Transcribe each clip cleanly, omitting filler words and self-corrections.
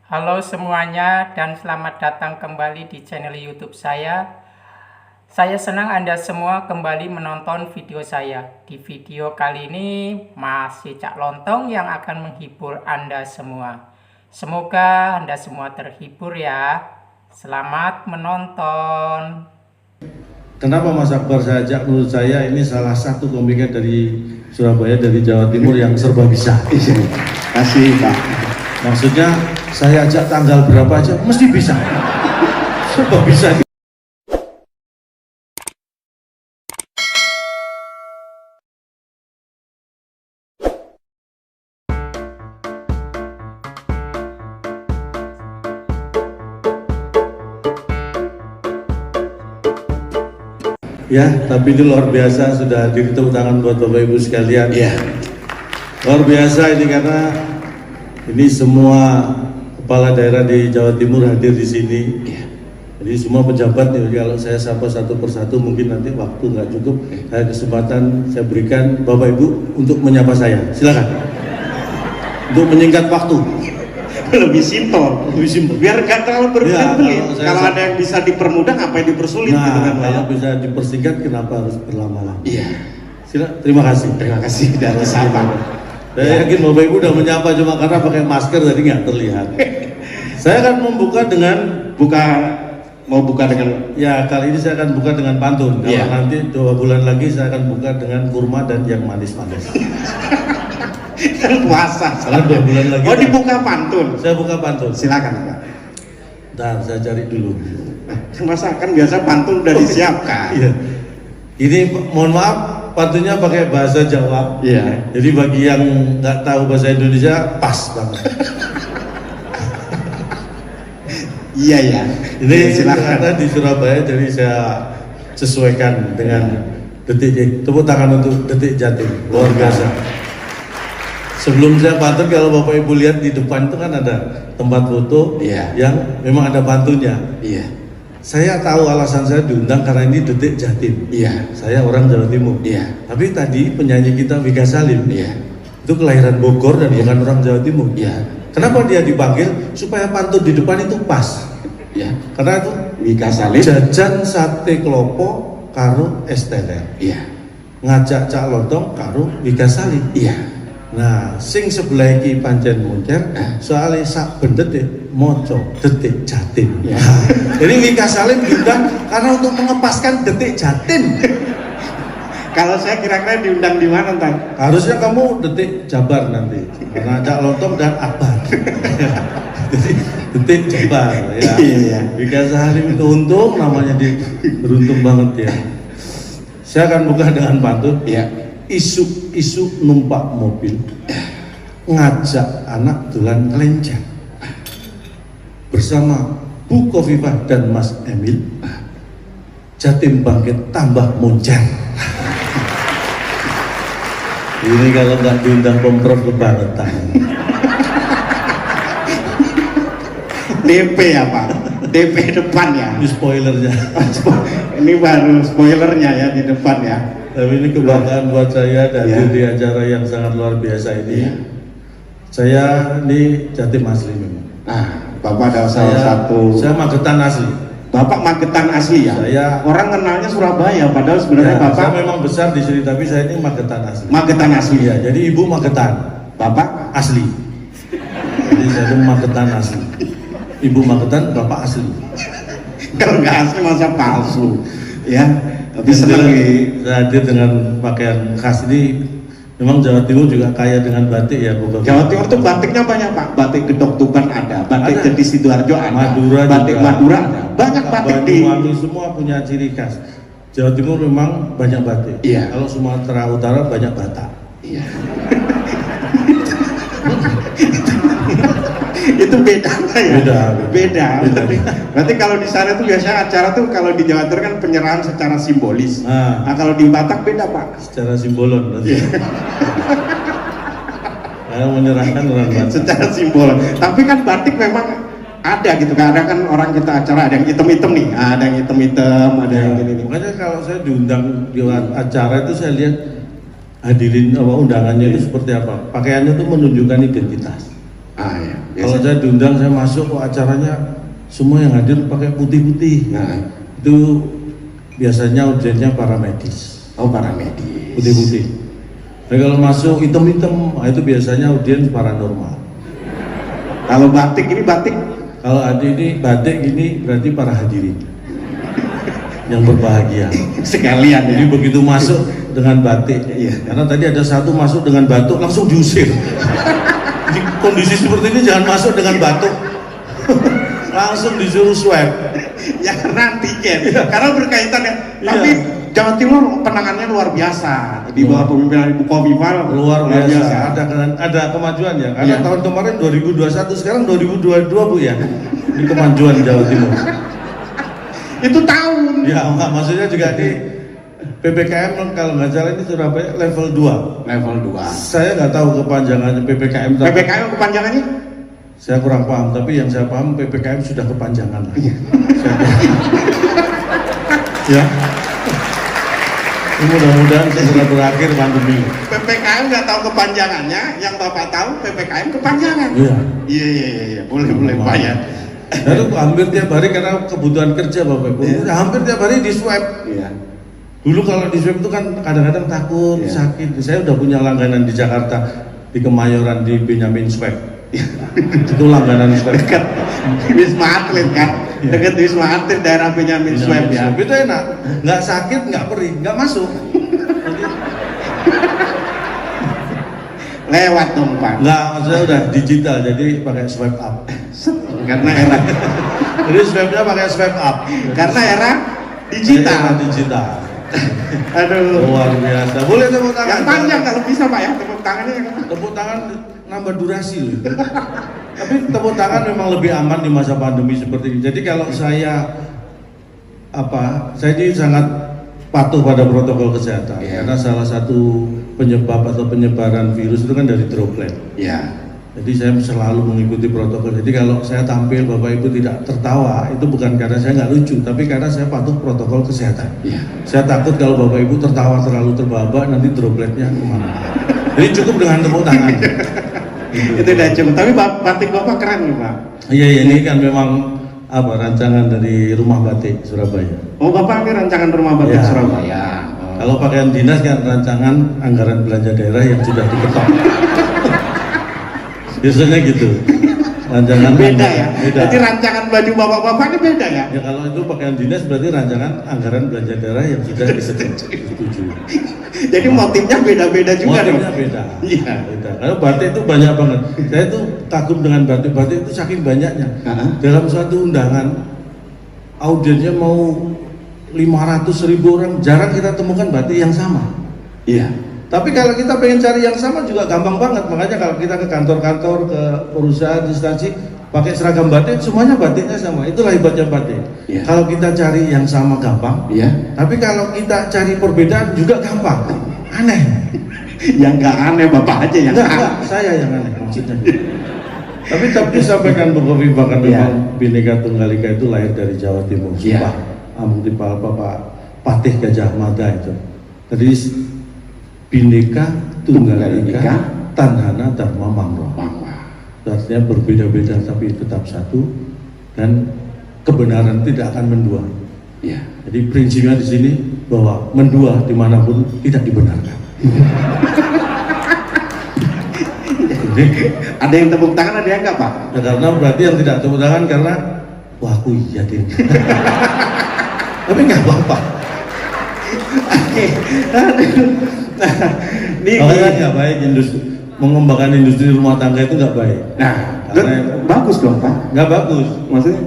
Halo semuanya dan selamat datang kembali di channel YouTube saya. Saya senang Anda semua kembali menonton video saya. Di video kali ini masih Cak Lontong yang akan menghibur Anda semua. Semoga Anda semua terhibur ya. Selamat menonton. Kenapa Mas Akbar saya ajak? Menurut saya ini salah satu komiker dari Surabaya, dari Jawa Timur yang serba bisa. Kasih Pak. Maksudnya saya ajak tanggal berapa aja mesti bisa. Serba bisa. Ya, tapi ini luar biasa, sudah hadir, tepuk tangan buat Bapak Ibu sekalian. Iya. Luar biasa ini karena ini semua kepala daerah di Jawa Timur hadir di sini. Iya. Jadi semua pejabat nih, kalau saya sapa satu persatu mungkin nanti waktu nggak cukup. Saya kesempatan saya berikan Bapak Ibu untuk menyapa saya. Silakan. Untuk menyingkat waktu. Lebih simpel. Lebih simpel. Biar nggak terlalu berbelit-belit. Ya, kalau ada yang bisa dipermudah, apa yang dipersulit? Nah, gitu kan, kalau bisa dipersingkat, kenapa harus berlama-lama? Iya. Terima kasih. Terima kasih dari siapa? Saya yakin Bapak Ibu udah menyapa, cuma karena pakai masker jadi nggak terlihat. Saya akan membuka dengan Mau buka dengan ya, kali ini saya akan buka dengan pantun. Kalau Iya. nanti 2 bulan lagi saya akan buka dengan kurma dan yang manis-manis. kan puasa. Karena 2 bulan lagi. Oh, dibuka pantun. Saya buka pantun. Silakan Pak. Bentar, saya cari dulu. Masa kan biasa pantun udah disiapkan. Iya. Ini mohon maaf, pantunnya pakai bahasa Jawa. Iya. Jadi bagi yang nggak tahu bahasa Indonesia, pas banget. Iya ya. Ini silakan. karena di Surabaya, jadi saya sesuaikan dengan detik. Tepuk tangan untuk Detik Jatim, luar biasa. Sebelum saya pantun, kalau Bapak Ibu lihat di depan itu kan ada tempat foto Iya. yang memang ada pantunnya. Iya. Saya tahu alasan saya diundang karena ini Detik Jatim. Iya. Saya orang Jawa Timur. Iya. Tapi tadi penyanyi kita Vika Salim, Iya. itu kelahiran Bogor dan bukan orang Jawa Timur. Iya. Kenapa dia dipanggil? Supaya pantun di depan itu pas. Iya. Karena itu Vika Salim. jajan sate klopo karo es teler, Iya. ngajak Cak Lontong karo Vika Salim. Iya. Nah, sing sebelah iki pancen moncer, soalnya sak bendet moco Detik Jatim. Ya. Jadi Vika Salim diundang karena untuk mengepaskan Detik Jatim. Kalau saya kira-kira diundang di mana ntar? Harusnya kamu Detik Jabar nanti, karena Cak Lontong dan Akbar. Jadi Detik Jabar ya. Iya. Vika Salim itu untung, namanya dia beruntung banget ya. Saya akan buka dengan pantun. Iya. Isu-isu numpak mobil, ngajak anak dolan kelenjar bersama Bu Khofifah dan Mas Emil. Jatim bangkit tambah moncer. Ini kalau nggak diundang Pemprov kebangetan. DP ya Pak? DP depan ya? Ini spoilernya. Ini baru spoilernya ya di depan ya. Tapi ini kebanggaan buat saya dan Ya. di acara yang sangat luar biasa ini. Ya. Saya ini Jatim asli memang. Nah, Bapak ada salah satu. Saya Magetan asli. Bapak Magetan asli ya? Saya- Orang kenalnya Surabaya, padahal sebenarnya Ya, Bapak saya memang besar di sini, tapi saya ini Magetan asli. Magetan asli Iya, jadi ibu Magetan Bapak asli. Jadi saya itu Magetan asli. Ibu Magetan, bapak asli. kalau nggak asli masa palsu ya. Tapi Yang senang jelas, nih. saya hadir dengan pakaian khas ini. Memang Jawa Timur juga kaya dengan batik ya, Bu. Jawa Timur tuh batiknya banyak Pak. Batik Gedok Tuban ada, batik Ada. Jati Sidoarjo ada, Madura batik juga. Madura ada. Banyak batik di. Banyuwangi semua punya ciri khas. Jawa Timur memang banyak batik. Iya. Kalau Sumatera Utara banyak Batak. Iya. Itu beda ya? Beda. Berarti kalau di sana tuh biasanya acara tuh kalau di Jawa Timur kan penyerahan secara simbolis. Nah. Nah kalau di Batak beda Pak. Secara simbolon berarti. Iya. Saya menyerahkan orang Batak. Secara simbol. Tapi kan batik memang ada gitu kan. Ada kan orang kita acara ada yang hitam-hitam nih. Ada yang hitam-hitam, ada yang gini nih. Makanya kalau saya diundang di acara itu saya lihat hadirin undangannya itu seperti apa. Pakaiannya itu menunjukkan identitas. Ah ya. Kalau Kalau saya diundang, saya masuk kok acaranya semua yang hadir pakai putih-putih. Nah, Itu biasanya audiensnya para medis. oh para medis. Putih-putih. Nah, kalau masuk hitam-hitam, itu biasanya audiens paranormal. Kalau batik ini batik. Kalau ada ini batik ini berarti para hadirin yang berbahagia. Sekalian ya. Jadi begitu masuk dengan batik, Iya. karena tadi ada satu masuk dengan batuk langsung diusir. Di kondisi seperti ini jangan masuk dengan batuk, langsung disuruh swab. Ya karena antigen, karena berkaitan ya. Iya. Tapi Jawa Timur penanganannya luar biasa. Di bawah pemimpinan Ibu Khofifah Luar biasa. Ada kemajuan ya. Karena Iya. tahun kemarin 2021, sekarang 2022 Bu ya. Ini kemajuan Jawa Timur. Itu tahun. Ya, enggak, maksudnya juga di PPKM kalau nggak salah ini Surabaya level 2. Level 2. Saya nggak tahu kepanjangannya PPKM. PPKM kepanjangannya? Saya kurang paham, tapi yang saya paham PPKM sudah kepanjangan. Iya. Ya. Mudah-mudahan segera berakhir pandemi. PPKM nggak tahu kepanjangannya, yang Bapak tahu PPKM kepanjangan. Iya. Iya, boleh Pak ya. Lalu hampir tiap hari karena kebutuhan kerja Bapak Ibu, Iya. hampir tiap hari di swab. Iya. Dulu kalau di swab itu kan kadang-kadang takut, Iya. sakit. Saya udah punya langganan di Jakarta, di Kemayoran, di Benyamin Swab. Itu langganan swab. Dekat Wisma Atlet kan, Iya. dekat Wisma Atlet daerah Benyamin Swab ya. Itu enak, nggak sakit, nggak perih, nggak masuk. Lewat dong Pak. Nggak, maksudnya udah digital, jadi pakai swab up. Karena era Jadi swabnya pakai swab up. karena era Jadi digital. era digital. Aduh. Luar biasa. Boleh tepuk tangan. Yang panjang kalau bisa Pak ya, tepuk tangannya. Tepuk tangan nambah durasi loh. Tapi tepuk tangan memang lebih aman di masa pandemi seperti ini. Jadi kalau saya ini sangat patuh pada protokol kesehatan. Iya. Karena salah satu penyebab atau penyebaran virus itu kan dari droplet. Ya. Jadi saya selalu mengikuti protokol. Jadi kalau saya tampil Bapak Ibu tidak tertawa, itu bukan karena saya nggak lucu, tapi karena saya patuh protokol kesehatan. Iya. Saya takut kalau Bapak Ibu tertawa terlalu terbahak, nanti dropletnya kemana. Jadi cukup dengan tepuk tangan. Itu udah cukup. Tapi batik Bapak keren nih Pak. Iya, ini kan memang rancangan dari Rumah Batik Surabaya. Oh Bapak ini rancangan rumah batik Ya. Surabaya. Oh. Kalau pakaian dinas kan rancangan anggaran belanja daerah yang sudah diketok. Biasanya gitu. Rancangan Beda ya. Beda. Jadi rancangan baju bapak-bapak ini beda ya. Ya kalau itu pakaian dinas berarti rancangan anggaran belanja daerah yang sudah disetujui. Jadi motifnya beda-beda juga dong. Motifnya beda. Iya. Beda. Karena batik itu banyak banget. Saya tuh kagum dengan batik. Batik itu saking banyaknya. Dalam suatu undangan audiensnya mau 500.000 orang, jarang kita temukan batik yang sama. Iya. Tapi kalau kita pengen cari yang sama juga gampang banget. Makanya kalau kita ke kantor-kantor, ke perusahaan, instansi, pakai seragam batik, semuanya batiknya sama. Itulah hebatnya batik. Iya. Kalau kita cari yang sama gampang, Iya. tapi kalau kita cari perbedaan juga gampang. Aneh. Yang nggak aneh bapak aja yang Enggak, saya yang aneh maksudnya. Tapi disampaikan Bu Khofifah kan Iya. memang Bhinneka Tunggal Ika itu lahir dari Jawa Timur. Iya. Sumpah, Amti Pak Patih Gajah Mada itu. Tadi Bhinneka Tunggal Ika, Tanhana Dharma Mangro. Artinya berbeda-beda tapi tetap satu dan kebenaran tidak akan mendua. Iya. Jadi prinsipnya di sini bahwa mendua dimanapun tidak dibenarkan. Jadi, Ada yang tepuk tangan, ada yang enggak Pak? ya karena berarti yang tidak tepuk tangan karena wah aku iya deh. Tapi nggak apa-apa. Oke. Aduh. Nah, Makanya nggak baik mengembangkan industri rumah tangga itu nggak baik. Nah, Karena- bagus dong Pak. Nggak bagus. Maksudnya?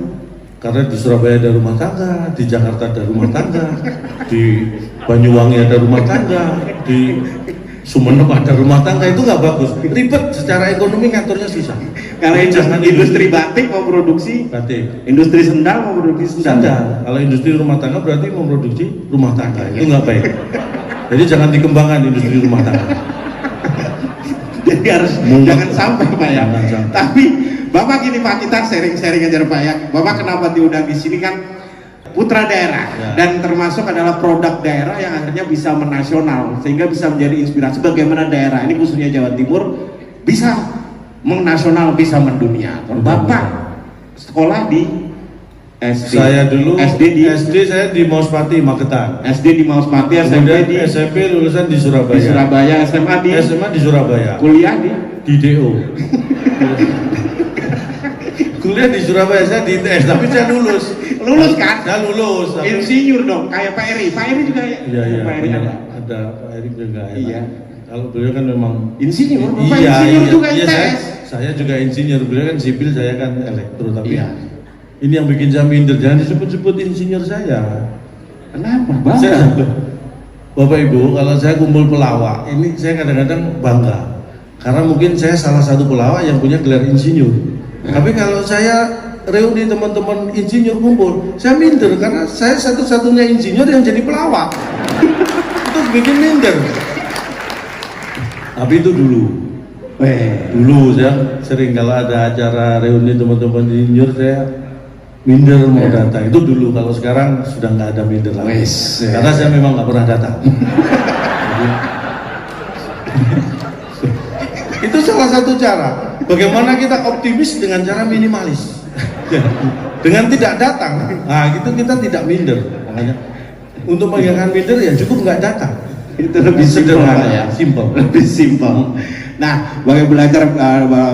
Karena di Surabaya ada rumah tangga, di Jakarta ada rumah tangga, di Banyuwangi ada rumah tangga, di Sumeneb ada rumah tangga, itu nggak bagus. Ribet secara ekonomi ngaturnya susah. Karena Jangan industri batik mau produksi, batik. industri sendal mau produksi sendal. Sandal. Kalau industri rumah tangga berarti memproduksi rumah tangga, itu nggak baik. Jadi jangan dikembangkan industri rumah tangga. Jadi harus Mumpet. jangan sampai Pak ya. Jangan sampai. Tapi Bapak gini Pak, kita sharing-sharing aja Pak ya. Bapak kenapa diundang di sini kan putra daerah Ya. dan termasuk adalah produk daerah yang akhirnya bisa menasional sehingga bisa menjadi inspirasi bagaimana daerah ini khususnya Jawa Timur bisa nasional bisa mendunia. Kalau Bapak sekolah di SD. Saya dulu SD saya di Mauspati Magetan. SD di Mauspati, SMP di SMP lulusan di Surabaya. Di Surabaya, SMA di Surabaya. Kuliah di DO. Kuliah di Surabaya, saya di ITS, tapi saya lulus. Lulus kan? Saya lulus. Insinyur dong, kayak Pak Eri. Pak Eri juga ya? Iya, Pak Eri ada Pak Eri juga ya. Iya. Kalau beliau kan memang insinyur, Bapak iya, insinyur juga iya, ITS. saya juga insinyur, beliau kan sipil, saya kan elektro, tapi Iya. ini yang bikin saya minder, jangan disebut-sebut insinyur saya. Kenapa? Bapak Ibu, kalau saya kumpul pelawak, ini saya kadang-kadang bangga, karena mungkin saya salah satu pelawak yang punya gelar insinyur. Tapi kalau saya reuni teman-teman insinyur kumpul, saya minder karena saya satu-satunya insinyur yang jadi pelawak. Itu bikin minder. Tapi itu dulu. Dulu saya sering kalau ada acara reuni teman-teman insinyur saya minder mau datang. Itu dulu. Kalau sekarang sudah nggak ada minder lagi. Karena saya memang nggak pernah datang. Itu salah satu cara. Bagaimana kita optimis dengan cara minimalis. Dengan tidak datang. Nah, gitu kita tidak minder. Makanya untuk menghilangkan minder ya cukup nggak datang. Itu lebih sederhana ya, lebih simpel. Nah,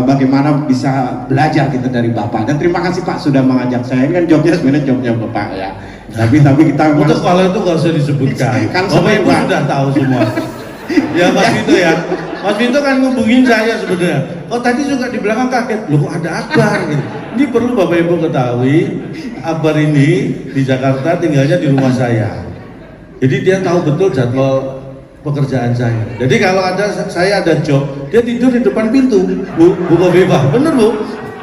bagaimana bisa belajar kita dari Bapak. Dan terima kasih Pak sudah mengajak saya. Ini kan jobnya sebenarnya jobnya Bapak ya. Tapi kita untuk kalau itu nggak usah disebutkan. Kan Bapak Ibu sudah tahu semua. Ya Mas Vito ya. Mas Vito kan ngubungin saya sebenarnya. Oh tadi juga di belakang kaget. Loh kok ada Akbar gitu. Ini perlu Bapak Ibu ketahui, Akbar ini di Jakarta tinggalnya di rumah saya. Jadi dia tahu betul jadwal pekerjaan saya. Jadi kalau saya ada job, dia tidur di depan pintu, Bu Bebah, bener Bu.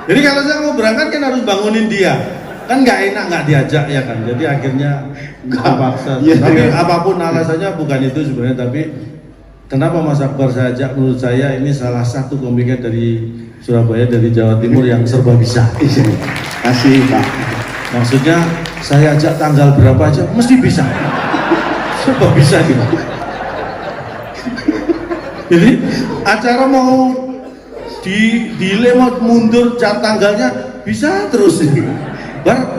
Jadi kalau saya mau berangkat kan harus bangunin dia, kan nggak enak nggak diajak ya kan. Jadi akhirnya nggak paksa. Tapi apapun alasannya bukan itu sebenarnya. Tapi kenapa Mas Akbar saya ajak? Menurut saya ini salah satu komiker dari Surabaya, dari Jawa Timur yang serba bisa. Kasih Pak. Maksudnya saya ajak tanggal berapa aja mesti bisa. Serba bisa gitu. Jadi acara mau delay mau mundur tanggalnya bisa terus.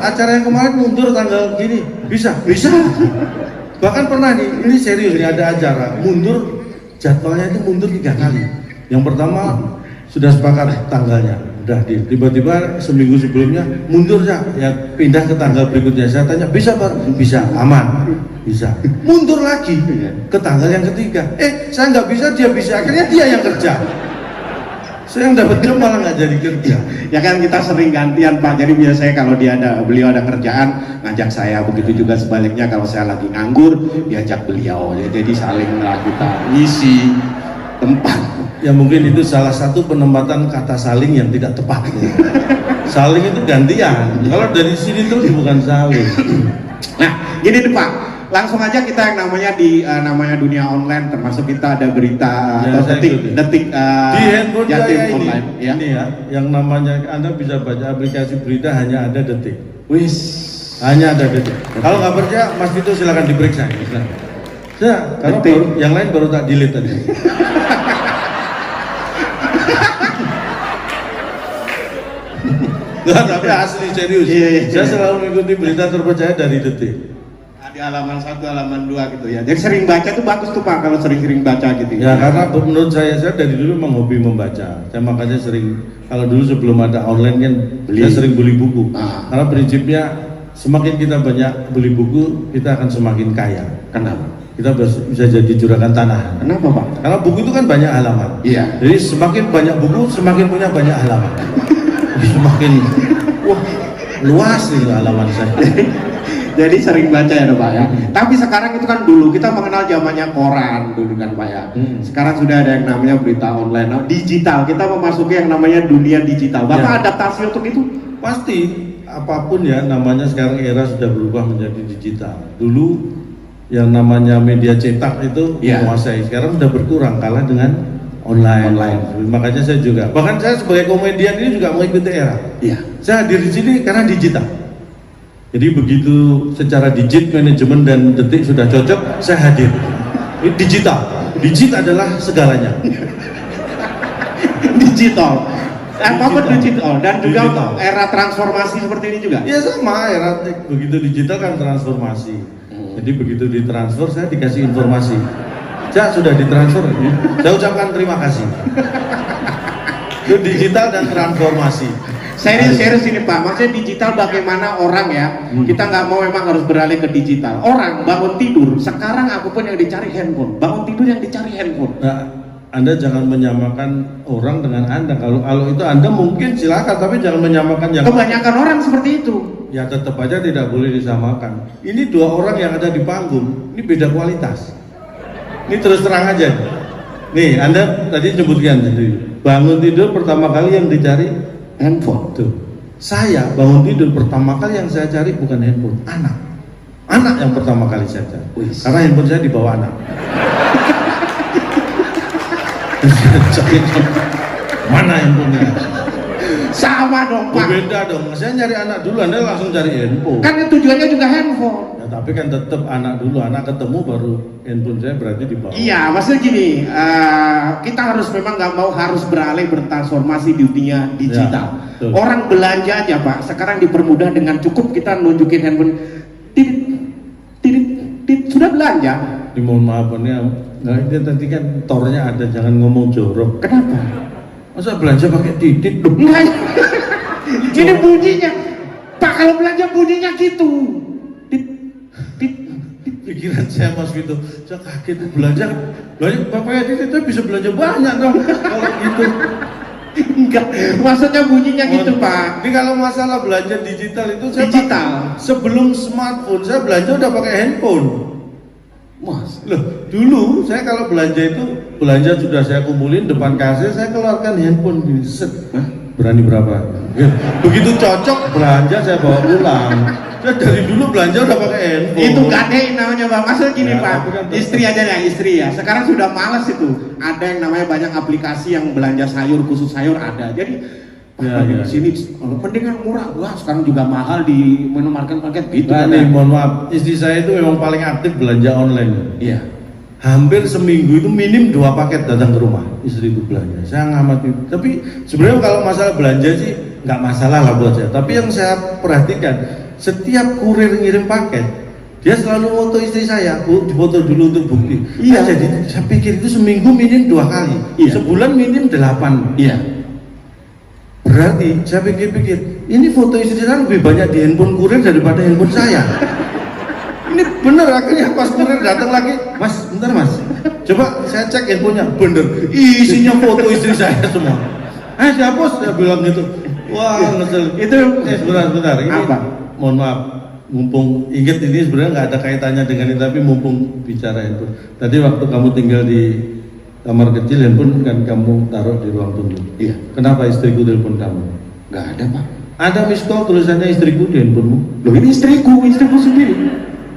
Acara yang kemarin mundur tanggal gini bisa. Bahkan pernah nih, ini serius nih ada acara mundur jadwalnya itu mundur 3 kali. Yang pertama sudah sepakat tanggalnya, udah tiba-tiba seminggu sebelumnya mundur ya pindah ke tanggal berikutnya. Saya tanya bisa Pak? Bisa, aman. Bisa. Mundur lagi ke tanggal yang ketiga. Saya nggak bisa, dia bisa. Akhirnya dia yang kerja. Saya yang dapat job malah nggak jadi kerja. Ya kan kita sering gantian Pak. Jadi biasanya kalau beliau ada kerjaan ngajak saya. Begitu juga sebaliknya kalau saya lagi nganggur diajak beliau. Jadi saling kita isi tempat. Ya mungkin itu salah satu penempatan kata saling yang tidak tepat. Saling itu gantian. Kalau dari sini terus bukan saling. Nah, gini nih Pak. Langsung aja kita yang namanya dunia online, termasuk kita ada berita ya, atau detik di handphone Jatim saya online ya. Ini ya, yang namanya Anda bisa baca aplikasi berita hanya ada Detik. Wis, hanya ada Detik. Kalau nggak percaya, Mas Vito silakan diperiksa. Ya, karena yang lain baru tak delete tadi. Nggak, tapi asli serius. Saya selalu mengikuti berita terpercaya dari Detik. Di halaman 1, halaman 2 gitu ya. Jadi sering baca tuh bagus tuh Pak kalau sering-sering baca gitu. Ya karena menurut saya dari dulu memang hobi membaca. Saya makanya sering, kalau dulu sebelum ada online kan saya sering beli buku. Karena prinsipnya semakin kita banyak beli buku, kita akan semakin kaya. Kenapa? Kita bisa jadi juragan tanah. Kenapa Pak? Karena buku itu kan banyak halaman. Iya. Jadi semakin banyak buku, semakin punya banyak halaman. Semakin luas nih halaman saya. Jadi sering baca ya Pak ya. Tapi sekarang itu kan dulu kita mengenal zamannya koran dulu kan Pak ya. Sekarang sudah ada yang namanya berita online, digital. Kita memasuki yang namanya dunia digital. Bapak adaptasi untuk itu? Pasti. Apapun ya namanya sekarang era sudah berubah menjadi digital. Dulu yang namanya media cetak itu menguasai. Sekarang sudah berkurang, kalah dengan online. Makanya saya juga. Bahkan saya sebagai komedian ini juga mengikuti era. Iya. Saya hadir di sini karena digital. Jadi begitu secara manajemen dan Detik sudah cocok, saya hadir. Ini digital adalah segalanya. Digital. Apa digital dan juga Digital. untuk era transformasi seperti ini juga. Ya sama, era begitu digital kan transformasi. Jadi begitu ditransfer saya dikasih informasi. Cak sudah ditransfer, saya ucapkan terima kasih. Itu digital dan transformasi. Serius ini Pak, maksudnya digital bagaimana orang ya, kita nggak mau memang harus beralih ke digital. Orang bangun tidur, sekarang apapun yang dicari handphone, bangun tidur yang dicari handphone. Nah, Anda jangan menyamakan orang dengan Anda. Kalau itu Anda mungkin silakan, tapi jangan menyamakan yang Kebanyakan orang seperti itu. ya tetap aja tidak boleh disamakan. Ini dua orang yang ada di panggung, ini beda kualitas. Ini terus terang aja. Nih, Anda tadi sebutkan sendiri, bangun tidur pertama kali yang dicari Handphone. tuh. Saya bangun tidur pertama kali yang saya cari bukan handphone, anak. Anak yang pertama kali saya cari. Wis. Karena handphone saya dibawa anak. Mana handphonenya? Sama dong Pak. Beda dong. Saya nyari anak dulu, Anda langsung cari handphone. Kan tujuannya juga handphone. Ya, tapi kan tetap anak dulu, anak ketemu baru handphone saya berarti dibawa. Iya, maksudnya gini, kita harus memang nggak mau harus beralih bertransformasi di dunia digital. Ya, betul. Orang belanja aja Pak, sekarang dipermudah dengan cukup kita nunjukin handphone, tidit, tidit, tidit, sudah belanja. Ini mohon maaf ini, nah ini tadi kan tornya ada, jangan ngomong jorok. Kenapa? Masa belanja pakai titik dong? Enggak, ini bunyinya, Pak kalau belanja bunyinya gitu. Tit, tit, tit. Pikiran saya Mas Vito, saya kaget belanja bapaknya titik bisa belanja banyak dong kalau gitu. Enggak, maksudnya bunyinya gitu Pak. Ini kalau masalah belanja digital itu saya Digital. sebelum smartphone saya belanja udah pakai handphone. Mas, Loh, dulu saya kalau belanja itu belanja sudah saya kumpulin depan kasir, saya keluarkan handphone gini, set. Hah? Berani berapa? Ya, begitu cocok belanja saya bawa pulang. Saya dari dulu belanja udah pakai handphone. itu gadein namanya Bang. Maksudnya gini Ya, Pak, tapi kan tetap. istri aja ya, istri ya. Sekarang sudah malas itu. Ada yang namanya banyak aplikasi yang belanja sayur, khusus sayur ada. Jadi Ya, ya, sini mendingan murah, wah sekarang juga mahal di minimarket paket gitu Nah, kan. nih, mohon maaf, istri saya itu memang paling aktif belanja online. Iya. Hampir seminggu itu minim 2 paket datang ke rumah istri itu belanja. Saya ngamati. Tapi sebenarnya kalau masalah belanja sih nggak masalah lah buat saya. Tapi yang saya perhatikan, setiap kurir ngirim paket, dia selalu foto istri saya, foto dulu untuk bukti. Iya. Nah, jadi saya pikir itu seminggu minim 2 kali, Iya. sebulan minim 8. Iya. Berarti saya pikir-pikir, ini foto istri saya lebih banyak di handphone kurir daripada handphone saya. Ini bener, akhirnya pas kurir datang lagi, Mas, bentar Mas, coba saya cek handphonenya, bener, isinya foto istri saya semua. Dihapus, saya bilang gitu. Wah, ngesel. Itu Sebentar, ini apa? mohon maaf, mumpung ingat ini sebenarnya nggak ada kaitannya dengan ini, tapi mumpung bicara itu. Tadi waktu kamu tinggal di kamar kecil, handphone kan kamu taruh di ruang tunggu. Iya. Kenapa istriku telepon kamu? Nggak ada Pak. Ada miss call tulisannya istriku di handphonemu. Loh ini istriku sendiri.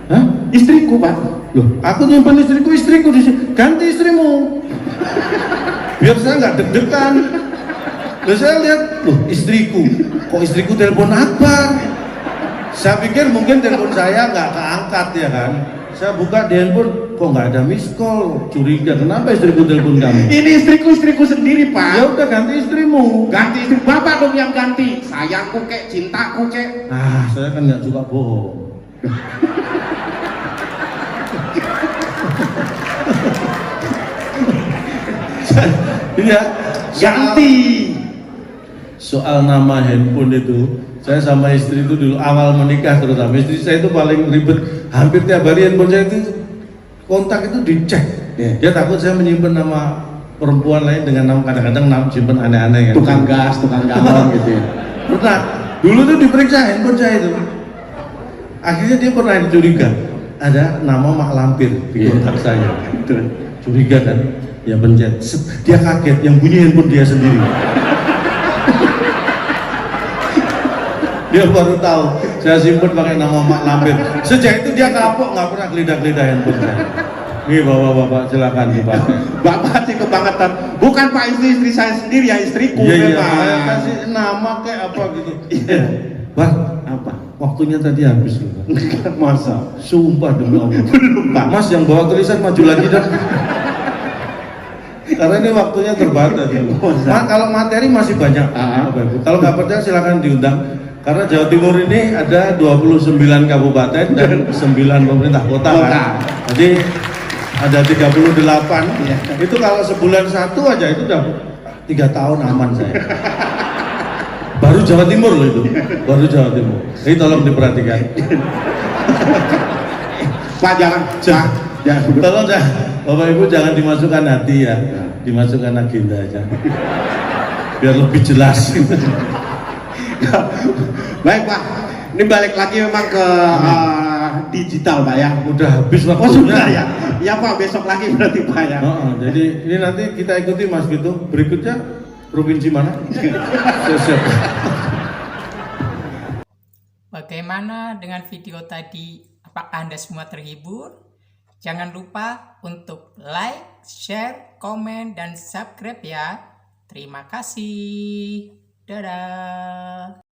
Hah? Istriku Pak. Loh, aku nyimpan istriku di sini. Ganti istrimu. Biar saya nggak deg-degan. Loh, saya lihat, loh istriku. Kok istriku telepon Akbar? Saya pikir mungkin telepon saya nggak keangkat ya kan. Saya buka di handphone, kok nggak ada miss call, curiga. Kenapa istriku telepon kamu? Ini istriku sendiri Pak. Ya udah ganti istrimu. Ganti istri Bapak dong yang ganti. Sayangku kek, cintaku kek. Ah, saya kan nggak suka bohong. Iya, Ganti. soal nama handphone itu, saya sama istri itu dulu awal menikah terutama istri saya itu paling ribet. Hampir tiap hari handphone saya itu kontak itu dicek. Yeah. Dia takut saya menyimpan nama perempuan lain dengan nama, kadang-kadang nama simpen aneh-aneh kan. Tukang gas, tukang galon gitu ya. Pernah, dulu tuh diperiksa handphone saya itu. Akhirnya dia pernah curiga, ada nama Mak Lampir di Iya. kontak saya. Curiga kan? Ya pencet. Set, dia kaget, yang bunyi handphone dia sendiri. Dia baru tahu saya simpen pakai nama Mak Lampir. Sejak itu dia kapok, nggak pernah gelidah-gelidah handphone saya. Nih bapak-bapak silakan dipakai. Bapak sih kebangetan. Bukan Pak, istri saya sendiri ya, istriku Iya iya, memang. saya kasih nama kayak apa gitu. Iya. Bang, Apa? waktunya tadi habis loh. Bang. Masa? Sumpah demi Allah. Belum Pak. Mas yang bawa tulisan maju lagi dong. Karena ini waktunya terbatas. Kalau materi masih banyak. Bapak Ibu. Kalau nggak percaya silakan diundang. Karena Jawa Timur ini ada 29 kabupaten dan 9 pemerintah kota. Kan? Jadi ada 38. Ya. Itu kalau sebulan satu aja itu udah 3 tahun aman saya. Baru Jawa Timur loh itu. Baru Jawa Timur. Jadi tolong diperhatikan. Pak jangan. Tolong Bapak Ibu jangan dimasukkan hati ya. Dimasukkan agenda aja. Biar lebih jelas. Baik Pak, ini balik lagi memang ke digital Pak ya. Udah habis waktunya. Oh sudah ya. Ya Pak, besok lagi berarti Pak ya. Jadi ini nanti kita ikuti Mas gitu. Berikutnya provinsi mana? Siap. Bagaimana dengan video tadi? Apakah Anda semua terhibur? Jangan lupa untuk like, share, komen, dan subscribe ya. Terima kasih. Dadah.